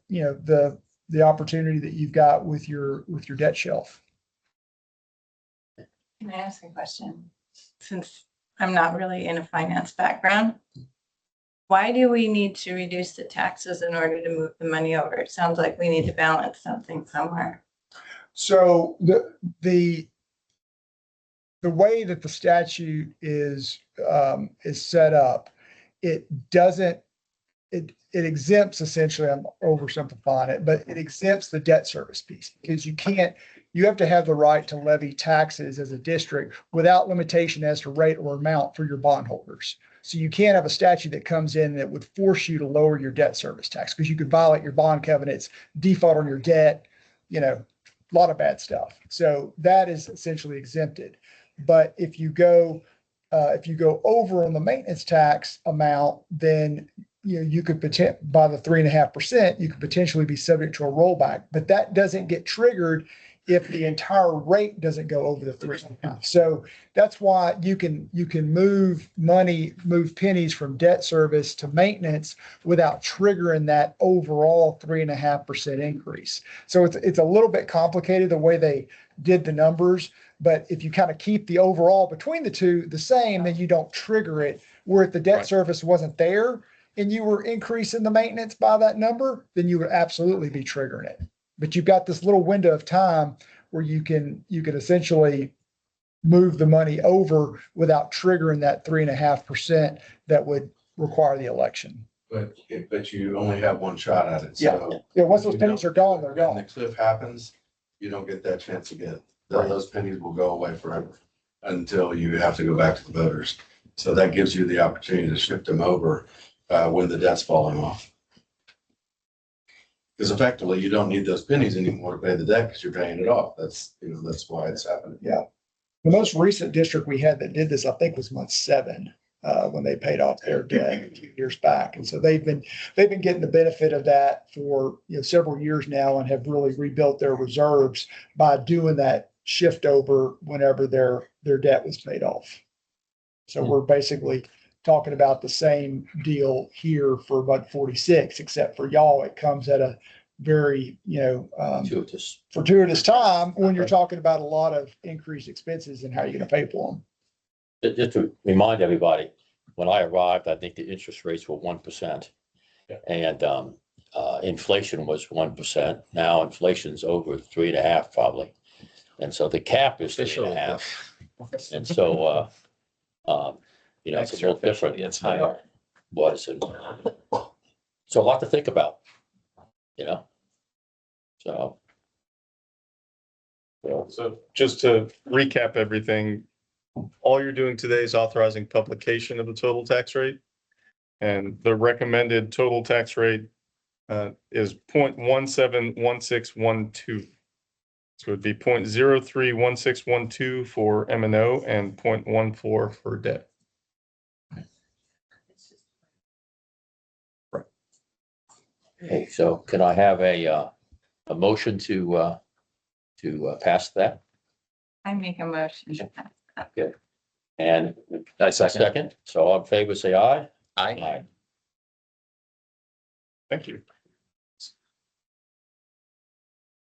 the opportunity that you've got with your debt shelf. Can I ask a question? Since I'm not really in a finance background, why do we need to reduce the taxes in order to move the money over? It sounds like we need to balance something somewhere. So the way that the statute is set up, it exempts, essentially, I'm oversimplifying it, but it exempts the debt service piece because you have to have the right to levy taxes as a district without limitation as to rate or amount for your bondholders. So you can't have a statute that comes in that would force you to lower your debt service tax because you could violate your bond covenants, default on your debt, a lot of bad stuff. So that is essentially exempted. But if you go over on the maintenance tax amount, then you could by the 3.5%, you could potentially be subject to a rollback, but that doesn't get triggered if the entire rate doesn't go over the 3.5. So that's why you can move pennies from debt service to maintenance without triggering that overall 3.5% increase. So it's a little bit complicated the way they did the numbers, but if you kind of keep the overall between the two the same, then you don't trigger it. Where if the debt service wasn't there and you were increasing the maintenance by that number, then you would absolutely be triggering it. But you've got this little window of time where you can essentially move the money over without triggering that 3.5% that would require the election. But you only have one shot at it. So Yeah, once those pennies are gone, they're when the gone. cliff happens, you don't get that chance again. Those pennies will go away forever until you have to go back to the voters. So that gives you the opportunity to shift them over when the debt's falling off. Because effectively, you don't need those pennies anymore to pay the debt because you're paying it off. That's why it's happening. Yeah. The most recent district we had that did this, I think, was month 7 when they paid off their debt a few years back. And so they've been getting the benefit of that for several years now and have really rebuilt their reserves by doing that shift over whenever their debt was paid off. So we're basically talking about the same deal here for Bud 46, except for y'all, it comes at a very, fortuitous time when you're talking about a lot of increased expenses and how you're going to pay for them. Just to remind everybody, when I arrived, I think the interest rates were 1%. And inflation was 1%. Now inflation's over 3.5 probably. And so the cap is Official. 3.5. And so, you know, it's a little different. It's than higher. it was. And so a lot to think about, you know? So. Well, So just to recap everything, all you're doing today is authorizing publication of the total tax rate. And the recommended total tax rate is 0.171612. So it'd be 0.031612 for M and O and 0.14 for debt. okay, so can I have a motion to pass that? I make a motion to pass that. And I a second, so all in favor, say aye. Aye. Thank you.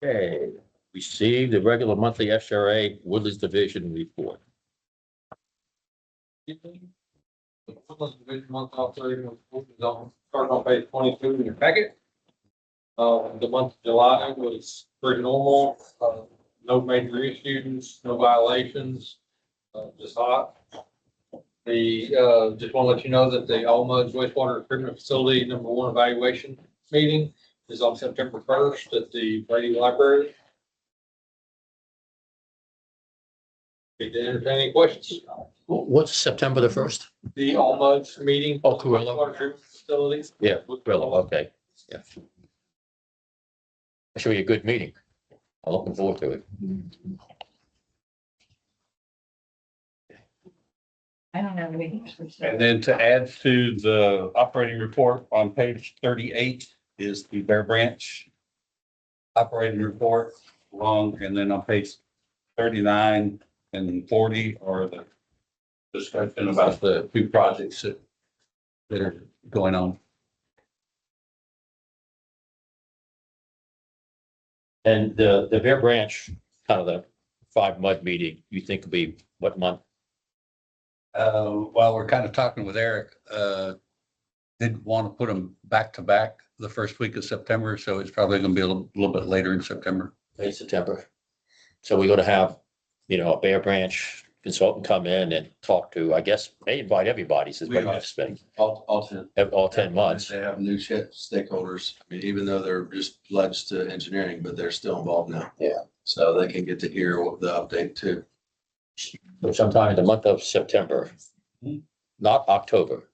Okay, receive the regular monthly SRA Woodlands Division report. Month operating report is on, starting on page 22 in your packet. The month of July was pretty normal, no major issues, no violations, just hot. Just want to let you know that the All Muds wastewater treatment facility #1 evaluation meeting is on September 1st at the Brady Library. Need to entertain any questions? What's September the 1st? The All Muds meeting. Oh, Cruella. Wastewater treatment facilities. Yeah, Grillo, okay, yeah. Should be a good meeting. I'm looking forward to it. I don't have any. And then to add to the operating report on page 38 is the Bear Branch operating report along, and then on page 39 and 40 are the discussion about the two projects that are going on. And the Bear Branch, kind of the 5 mud meeting, you think will be what month? While we're kind of talking with Eric, didn't want to put them back to back the first week of September, so it's probably going to be a little bit later in September. Late September. So we're gonna have, you know, a Bear Branch consultant come in and talk to, I guess, may invite everybody, since we're participating, All 10. all 10 months. They have new stakeholders. I mean, even though they're just pledged to engineering, but they're still involved now. Yeah. So they can get to hear what the update too. So sometime in the month of September, not October.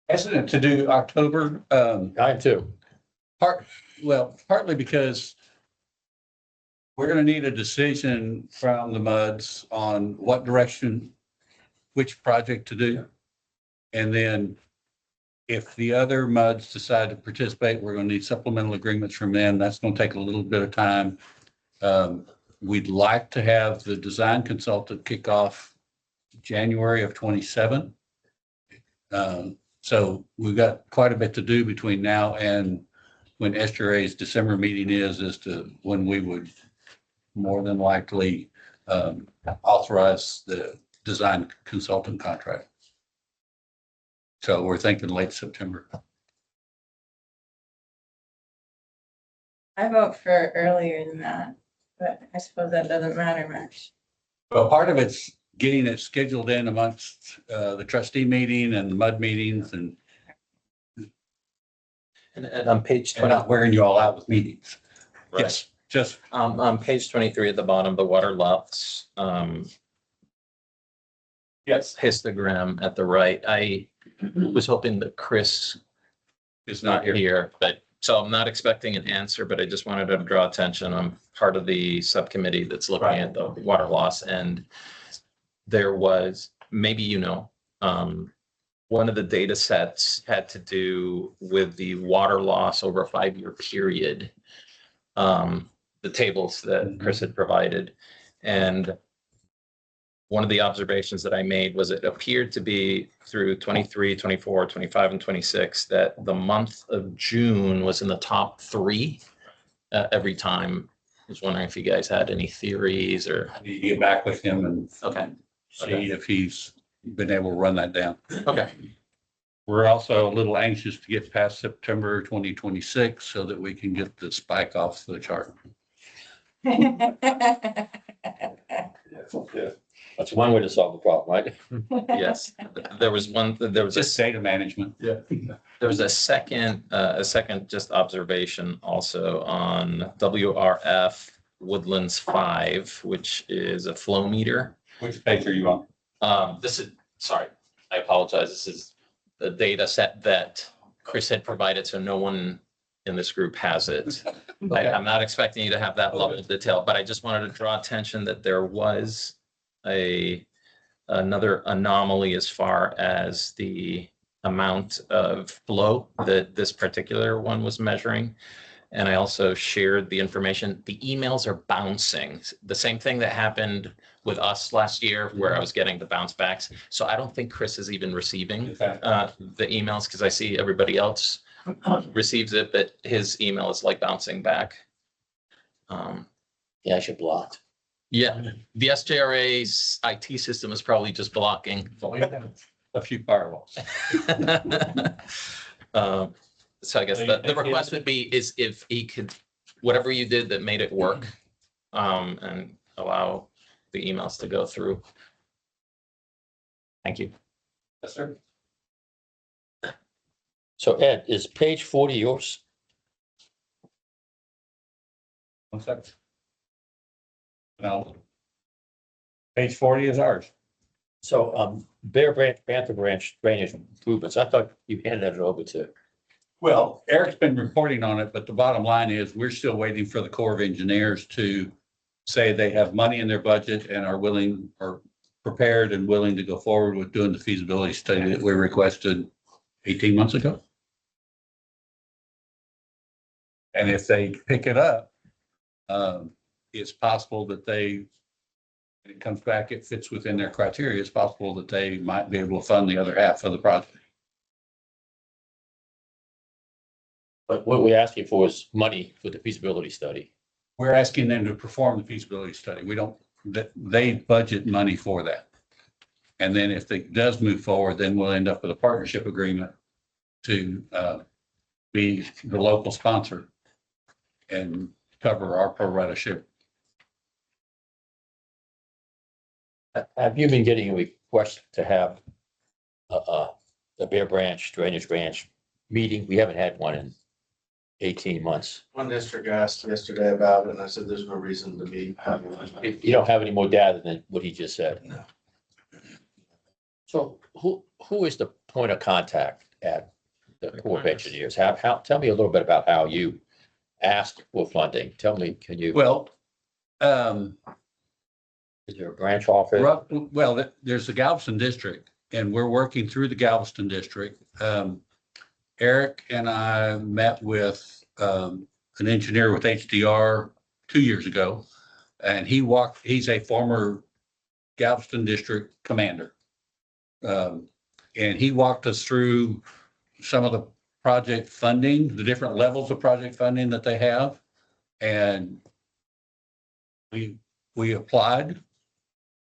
Hesitant to do October, I am too. partly because we're gonna need a decision from the MUDs on what direction, which project to do. And then if the other MUDs decide to participate, we're gonna need supplemental agreements from them. That's gonna take a little bit of time. We'd like to have the design consultant kick off January of 27. So we've got quite a bit to do between now and when SRA's December meeting is as to when we would more than likely authorize the design consultant contract. So we're thinking late September. I vote for earlier than that, but I suppose that doesn't matter much. Well, part of it's getting it scheduled in amongst the trustee meeting and the MUD meetings and And on page 20, not wearing you all out with meetings. Right. Yes, just on page 23 at the bottom, the water lots, yes, histogram at the right. I was hoping that Chris it's not here. here, but so I'm not expecting an answer, but I just wanted to draw attention. I'm part of the subcommittee that's looking Right. at the water loss, and there was, maybe you know, one of the data sets had to do with the water loss over a 5-year period. The tables that Chris had provided. And one of the observations that I made was it appeared to be through 23, 24, 25, and 26, that the month of June was in the top 3 every time. I was wondering if you guys had any theories or, I need to get back with him and okay, see if he's been able to run that down. okay. We're also a little anxious to get past September 2026 so that we can get the spike off the chart. That's one way to solve the problem, right? Yes, there was Just data management. there was a second just observation also on WRF Woodlands 5, which is a flow meter. Which page are you on? This is, sorry, I apologize. This is the data set that Chris had provided, so no one in this group has it. I'm not expecting you to have that level of detail, but I just wanted to draw attention that there was another anomaly as far as the amount of flow that this particular one was measuring. And I also shared the information. The emails are bouncing. The same thing that happened with us last year where I was getting the bounce backs. So I don't think Chris is even receiving the emails because I see everybody else receives it, but his email is like bouncing back. Yeah, I should block. Yeah, the SJRA's IT system is probably just blocking. A few firewalls. So I guess the request would be is if he could, whatever you did that made it work, and allow the emails to go through. Thank you. Yes, sir. So Ed, is page 40 yours? One second. No. Page 40 is ours. So, Bear Branch, Panther Branch drainage improvements, I thought you handed that over to. Well, Eric's been reporting on it, but the bottom line is we're still waiting for the Corps of Engineers to say they have money in their budget and are willing or prepared and willing to go forward with doing the feasibility study that we requested 18 months ago. And if they pick it up, it's possible that when it comes back, it fits within their criteria. It's possible that they might be able to fund the other half of the project. But what we're asking for is money for the feasibility study. We're asking them to perform the feasibility study. We don't, they budget money for that. And then if it does move forward, then we'll end up with a partnership agreement to be the local sponsor and cover our pro rata share. Have you been getting a request to have the Bear Branch Drainage Branch meeting? We haven't had one in 18 months. One district asked yesterday about it, and I said, there's no reason to be having one. You don't have any more data than what he just said. No. So who is the point of contact at the Corps of Engineers? Tell me a little bit about how you asked for funding. Tell me, can you, Well, is there a branch office? well, there's the Galveston district and we're working through the Galveston district. Eric and I met with an engineer with HDR 2 years ago, and he's a former Galveston district commander. And he walked us through some of the project funding, the different levels of project funding that they have. And we applied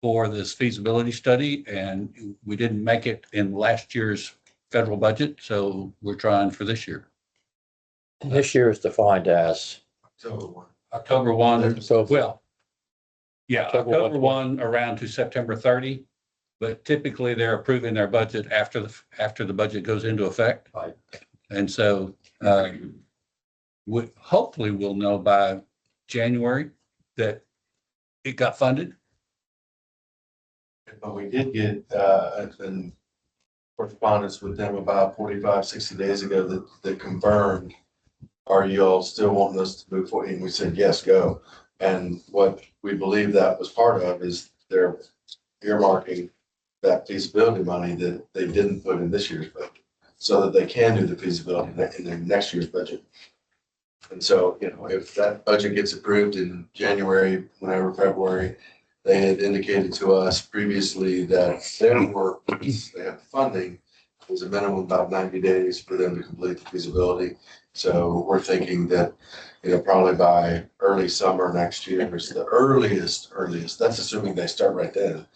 for this feasibility study and we didn't make it in last year's federal budget, so we're trying for this year. And this year is defined as, October 1, So- well, yeah, October October 1 around to September 30. But typically they're approving their budget after the budget goes into effect. Right. And so hopefully we'll know by January that it got funded. But we did get, an correspondence with them about 45, 60 days ago that confirmed, are you all still wanting us to move forward? And we said, yes, go. And what we believe that was part of is they're earmarking that feasibility money that they didn't put in this year's budget, so that they can do the feasibility in their next year's budget. And so, if that budget gets approved in January, whenever February, they had indicated to us previously that their work, they have funding, is a minimum of about 90 days for them to complete the feasibility. So we're thinking that, probably by early summer next year is the earliest, that's assuming they start right then,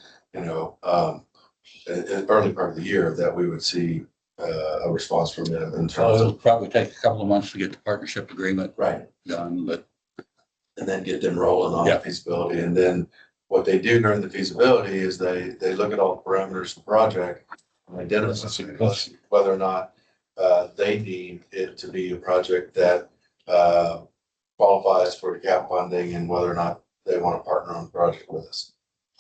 early part of the year that we would see a response from them in So terms it'll of, probably take a couple of months to get the partnership agreement right, done, but and then get them rolling on Yeah. the feasibility. And then what they do during the feasibility is they look at all the parameters of the project and identify whether or not they deem it to be a project that qualifies for the gap funding and whether or not they want to partner on the project with us.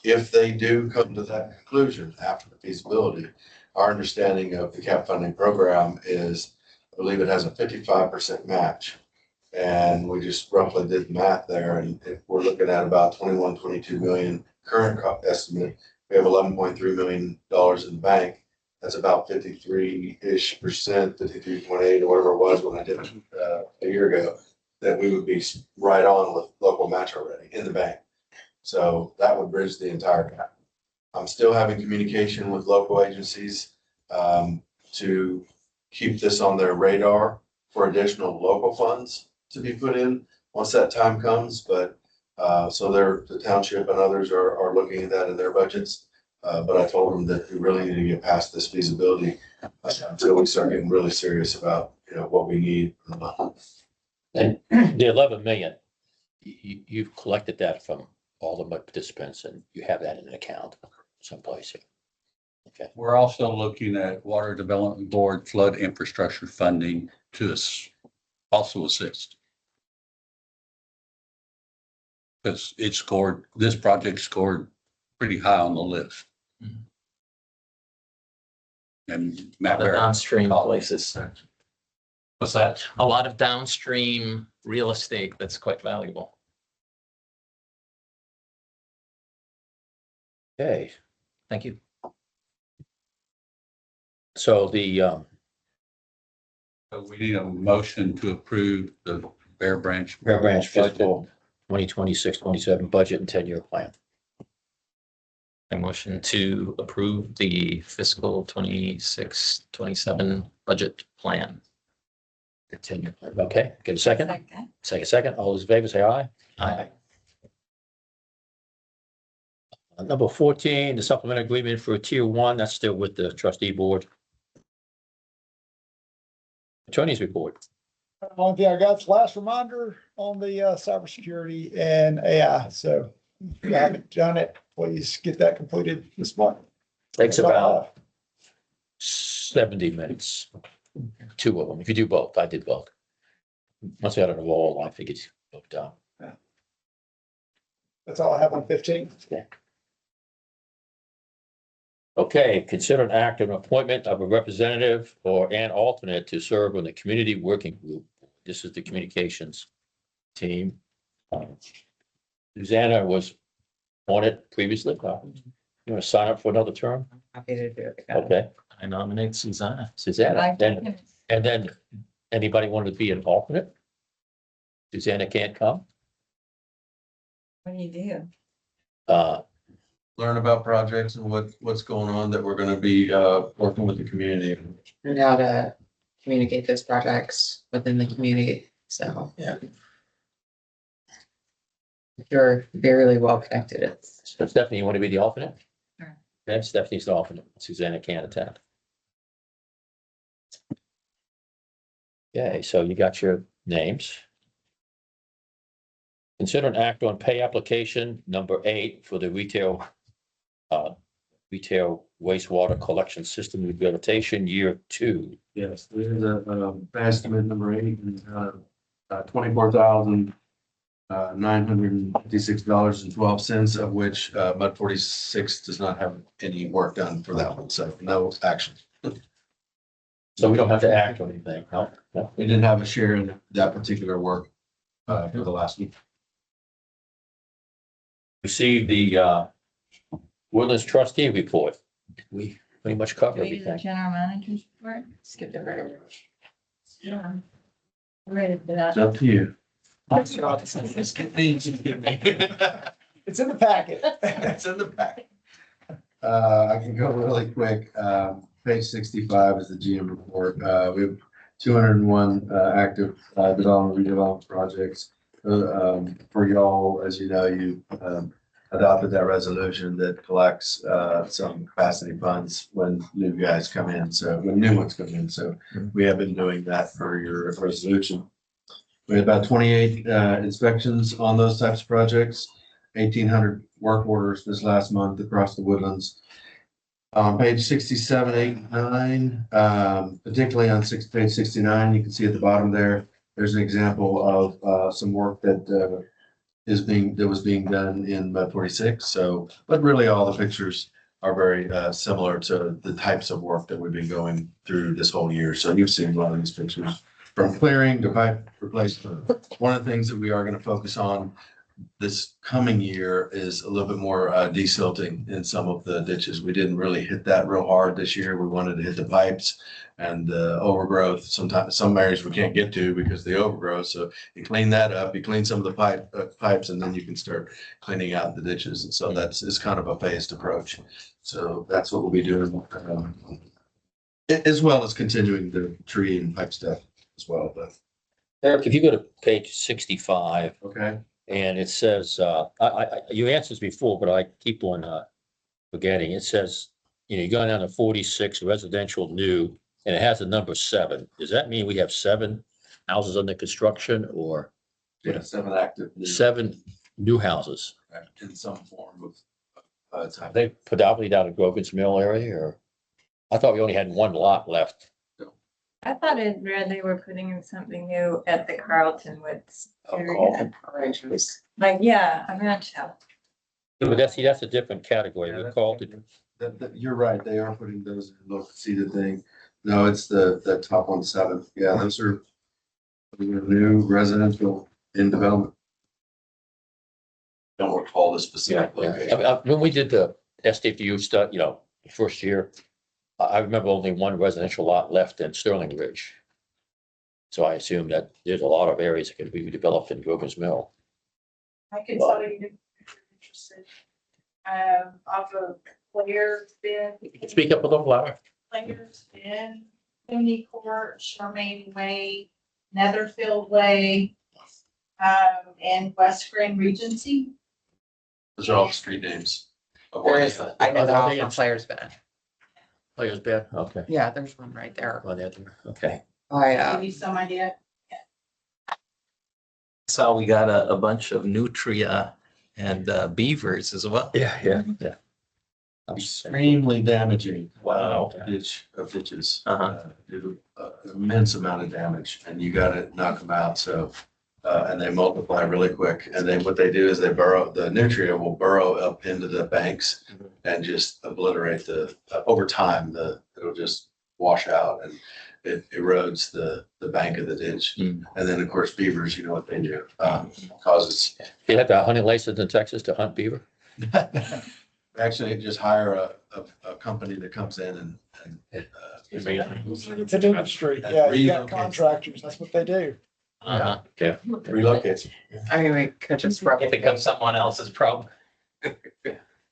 If they do come to that conclusion after the feasibility, our understanding of the cap funding program is, I believe it has a 55% match. And we just roughly did the math there, and if we're looking at about 21, 22 million current estimate, we have $11.3 million in the bank. That's about 53-ish%, 53.8 or whatever it was when I did it a year ago, that we would be right on with local match already in the bank. So that would bridge the entire gap. I'm still having communication with local agencies to keep this on their radar for additional local funds to be put in once that time comes. But so the township and others are looking at that in their budgets. But I told them that we really need to get past this feasibility until we start getting really serious about, what we need. And the 11 million, you've collected that from all the participants and you have that in an account someplace here. Okay, we're also looking at Water Development Board flood infrastructure funding to also assist. Because this project scored pretty high on the list. Mhm. And Matt The Barrett. downstream places. What's that? A lot of downstream real estate that's quite valuable. okay. Thank you. So the, So we need a motion to approve the Bear Branch. Bear Branch budget. fiscal 2026-27 budget and 10-year plan. I motion to approve the fiscal 26-27 budget plan. The 10-year plan. Okay, get a second? Second. All those in favor say aye. Aye. Number 14, the supplemental agreement for tier 1, that's still with the trustee board. Attorney's report. Only thing I got is last reminder on the cybersecurity and AI. So if you haven't done it, please get that completed this month. Takes about 70 minutes. 2 of them. If you do both, I did both. Once I got on the wall, I figured both done. That's all I have on 15. Okay, consider an act of appointment of a representative or an alternate to serve on the community working group. This is the communications team. Susanna was on it previously. You want to sign up for another term? Happy to do it. Okay, I nominate Susanna. Susanna. And then anybody want to be an alternate? Susanna can't come? What do you do? Learn about projects and what's going on that we're going to be working with the community. And how to communicate those projects within the community. So. Yeah. You're very well connected. So Stephanie, you want to be the alternate? Sure. Okay, Stephanie's the alternate. Susanna can't attend. Okay, so you got your names. Consider an act on pay application number 8 for the retail wastewater collection system rehabilitation year 2. Yes, there's a estimate number 8 and $24,956.12, of which Mud 46 does not have any work done for that one, so no action. So we don't have to act on anything, no? No. We didn't have a share in that particular work for the last week. Received the Woodlands trustee report. We pretty much covered Do we do the everything. general manager's report? Skip it right. Yeah. Ready for that. It's up to you. It's in the packet. It's in the back. I can go really quick. Page 65 is the GM report. We have 201 active development, redevelopment projects. For y'all, as you know, you had adopted that resolution that collects some capacity funds when new guys come in, so when new ones come in. So we have been doing that for your resolution. We had about 28 inspections on those types of projects, 1,800 work orders this last month across the Woodlands. On page 67, 8, 9, particularly on page 69, you can see at the bottom there, there's an example of some work that was being done in 46. So, but really all the pictures are very similar to the types of work that we've been going through this whole year. So you've seen a lot of these pictures from clearing to pipe replacement. One of the things that we are going to focus on this coming year is a little bit more desilting in some of the ditches. We didn't really hit that real hard this year. We wanted to hit the pipes and overgrowth. Sometimes some areas we can't get to because of the overgrowth. So you clean that up, you clean some of the pipes, and then you can start cleaning out the ditches. And so it's kind of a phased approach. So that's what we'll be doing, as well as continuing the tree and pipe stuff as well. But Eric, if you go to page 65, okay. and it says, you answered this before, but I keep on forgetting. It says, you're going down to 46 residential new, and it has the number 7. Does that mean we have 7 houses under construction, or Yeah, 7 active. 7 new houses? In some form of Are type. they predominantly down in Grogan's Mill area, or? I thought we only had 1 lot left. I thought it read they were putting in something new at the Carlton Woods Oh, area. Carlton. Orange juice. Like, yeah, I'm not sure. Yeah, but that's a different category. We called it. You're right, they are putting those, look, see the thing. No, it's the top one, 7. Yeah, those are new residential in development. Don't recall the specific location. When we did the SDFU stuff, the first year, I remember only 1 residential lot left in Sterling Ridge. So I assume that there's a lot of areas that can be developed in Grogan's Mill. I can tell you if you're interested. Off of Players Bend. Speak up a little louder. Players Bend, Cooney Court, Charmaine Way, Netherfield Way, and West Grand Regency. Those are all the street names. of There where is, they- I know they're all they from in- Players Bend. Players bed, okay. Yeah, there's one right there. Well, there, okay. I, Give you some idea. So we got a bunch of nutria and beavers as well. Yeah. Extremely damaging. Wow. Ditches. Uh-huh. Do immense amount of damage, and you gotta knock them out, so. And they multiply really quick, and then what they do is the nutria will burrow up into the banks and just obliterate over time, it'll just wash out and it erodes the bank of the ditch. Mm. And then, of course, beavers, you know what they do, causes. You have to hunting license in Texas to hunt beaver? Actually, just hire a company that comes in and. It's an industry. Yeah, you got contractors. That's what they do. Uh-huh. Yeah. Relocates. I mean, we could just It replicate, becomes someone else's problem. we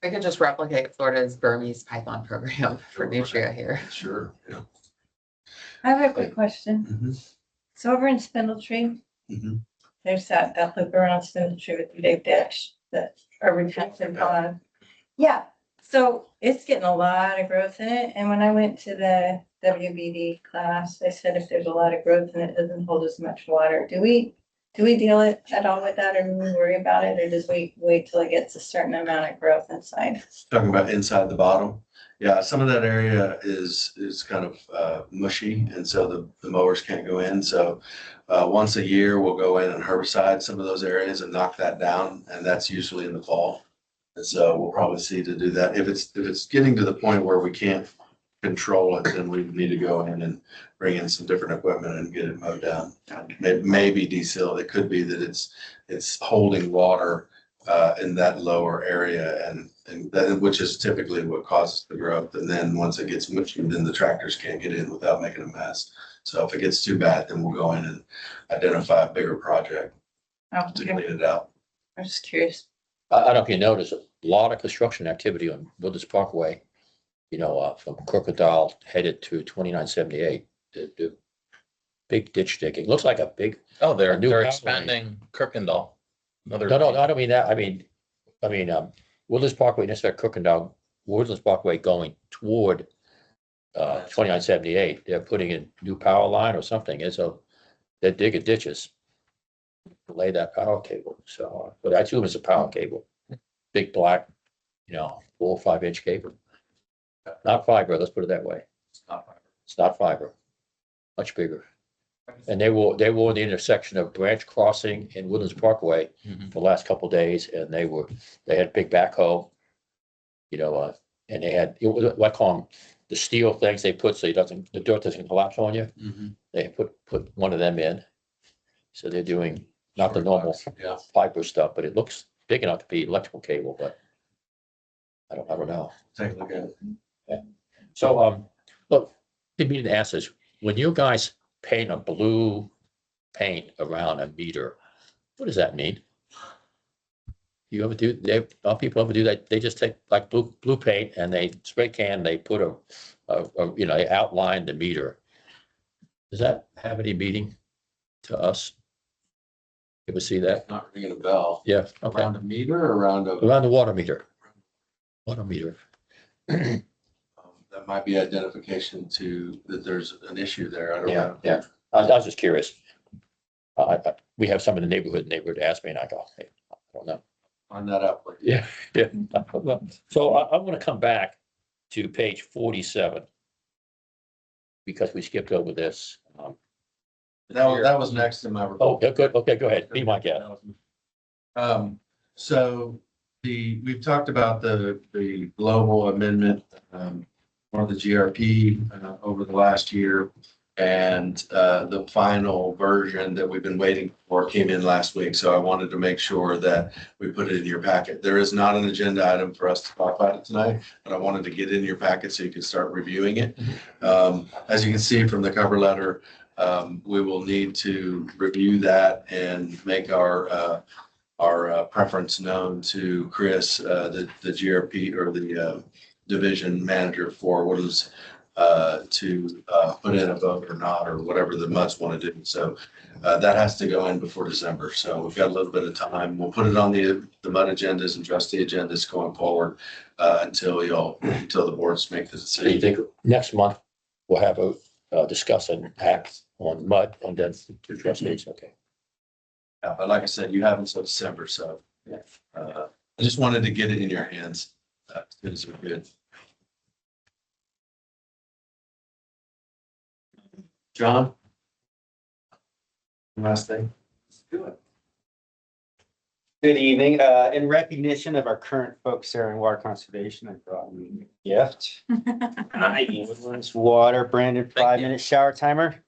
could just replicate Florida's Burmese python program for nutria here. Sure, yeah. I have a quick question. Mhm. So over in Spindletree, Mhm. there's that loop around Spindletree with the big ditch that are retention pond. Yeah, so it's getting a lot of growth in it. And when I went to the WBD class, they said if there's a lot of growth and it doesn't hold as much water, do we deal it at all with that, or do we worry about it, or just wait till it gets a certain amount of growth inside? Talking about inside the bottom. Yeah, some of that area is kind of mushy, and so the mowers can't go in. So once a year, we'll go in and herbicide some of those areas and knock that down, and that's usually in the fall. And so we'll probably see to do that. If it's getting to the point where we can't control it, then we need to go in and bring in some different equipment and get it mowed down. Maybe desil. It could be that it's holding water in that lower area, and that, which is typically what causes the growth. And then once it gets mushy, then the tractors can't get in without making a mess. So if it gets too bad, then we'll go in and identify a bigger project Oh, to okay. clean it out. I'm just curious. I don't know if you noticed, a lot of construction activity on Woodlands Parkway, from Crocodile headed to 2978. The big ditch digging. Looks like a big, Oh, A new they're power expanding Kirkendall. Another. no, I don't mean that. I mean, Woodlands Parkway, they start cooking down Woodlands Parkway going toward 2978. They're putting in new power line or something. And so they're digging ditches. Lay that power cable. So, but I assume it's a power cable. Big black, 4 or 5 inch cable. Not fiber, let's put it that way. It's not fiber. Much bigger. And they were in the intersection of Branch Crossing and Woodlands Parkway the last couple of days, and they had big backhoe, and they had, I call them the steel things they put so the dirt doesn't collapse on you. They put one of them in. So they're doing not the normal fiber stuff, but it looks big enough to be electrical cable, but I don't know. Take a look at it. Yeah. So, look, didn't mean to ask this. When you guys paint a blue paint around a meter, what does that mean? You ever do, people ever do that? They just take like blue paint and they spray can, they put they outline the meter. Does that have any meaning to us? You ever see that? Not ringing a bell. Yeah, okay. Around a meter or around a, Around the water meter. Water meter. that might be identification to that there's an issue there. I don't know. Yeah. I was just curious. We have some in the neighborhood ask me and I go, hey, I don't know. Find that out. Like, Yeah. So I want to come back to page 47. Because we skipped over this. that was next in my report. Oh, good. Okay, go ahead. Be my guest. So we've talked about the global amendment, or the GRP over the last year. And the final version that we've been waiting for came in last week. So I wanted to make sure that we put it in your packet. There is not an agenda item for us to talk about it tonight, but I wanted to get it in your packet so you can start reviewing it. As you can see from the cover letter, we will need to review that and make our preference known to Chris, the GRP or the division manager for Woodlands to put in a vote or not, or whatever the MUDs want to do. So that has to go in before December. So we've got a little bit of time. We'll put it on the MUD agendas and trustee agendas going forward until the boards make the So you decision. think next month we'll have a discuss and act on MUD and then to trustees? Okay. Yeah, but like I said, you have until December. So I just wanted to get it in your hands as soon as we could. John? Last thing. Good evening. In recognition of our current focus area in water conservation, I brought you a gift. Woodlands Water branded 5-minute shower timer.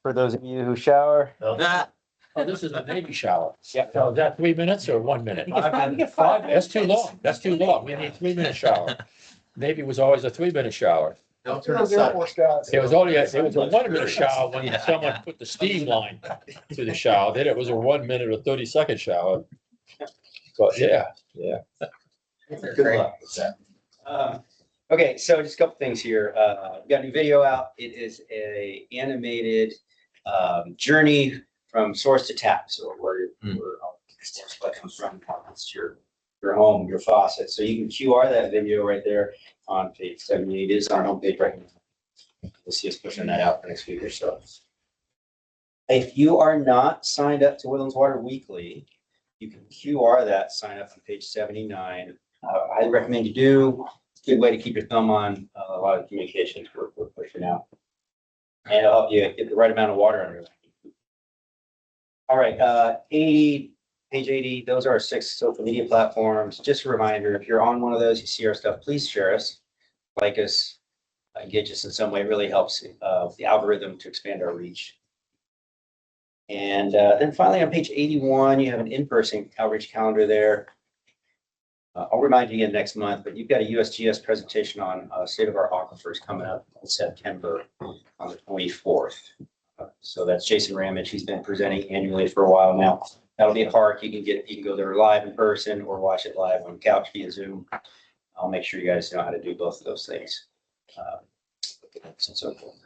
For those of you who shower. Oh, this is a Navy shower. Yeah. So is that 3 minutes or 1 minute? You get 5 That's too long. That's too long. We need a 3-minute shower. Navy was always a 3-minute shower. Don't turn Those it Air aside. Force guys. It was a 1-minute shower when someone put the steam line to the shower. Then it was a 1 minute or 30-second shower. But yeah. Good luck with that. Okay, so just a couple things here. We got a new video out. It is a animated journey from source to tap. So where what comes from it's your home, your faucet. So you can QR that video right there on page 78. It is on our homepage right now. You'll see us pushing that out for next week or so. If you are not signed up to Woodlands Water Weekly, you can QR that, sign up on page 79. I recommend you do. It's a good way to keep your thumb on a lot of communications we're pushing out. And it'll help you get the right amount of water under it. All right, page 80, those are our 6 social media platforms. Just a reminder, if you're on one of those, you see our stuff, please share us, like us, engage us in some way. It really helps the algorithm to expand our reach. And then finally on page 81, you have an in-person outreach calendar there. I'll remind you again next month, but you've got a USGS presentation on state of our aquifers coming up in September on the 24th. So that's Jason Ramage. He's been presenting annually for a while now. That'll be at Hark. You can go there live in person or watch it live on couch via Zoom. I'll make sure you guys know how to do both of those things. And so forth.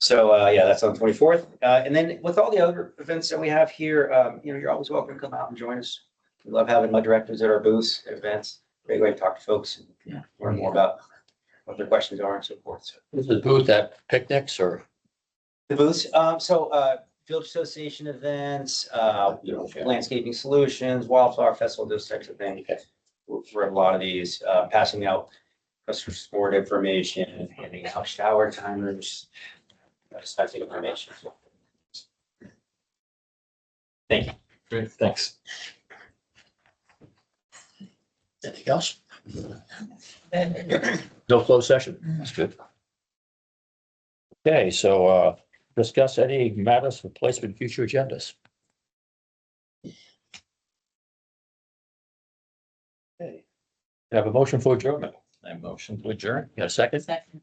So yeah, that's on the 24th. And then with all the other events that we have here, you're always welcome to come out and join us. We love having mud directors at our booths, at events. great way to talk to folks and learn more about what their questions are and so forth. So Is the booth at picnics or? the booths, Village Association events, landscaping solutions, wildflower festival, those types of things. We're at a lot of these, passing out customer support information, handing out shower timers, those types of information. Thank you. Great, thanks. Anything else? No closed session. That's good. Okay, so discuss any matters for placement in future agendas. Okay. Have a motion for adjournment. I motion to adjourn. You got a second? Second.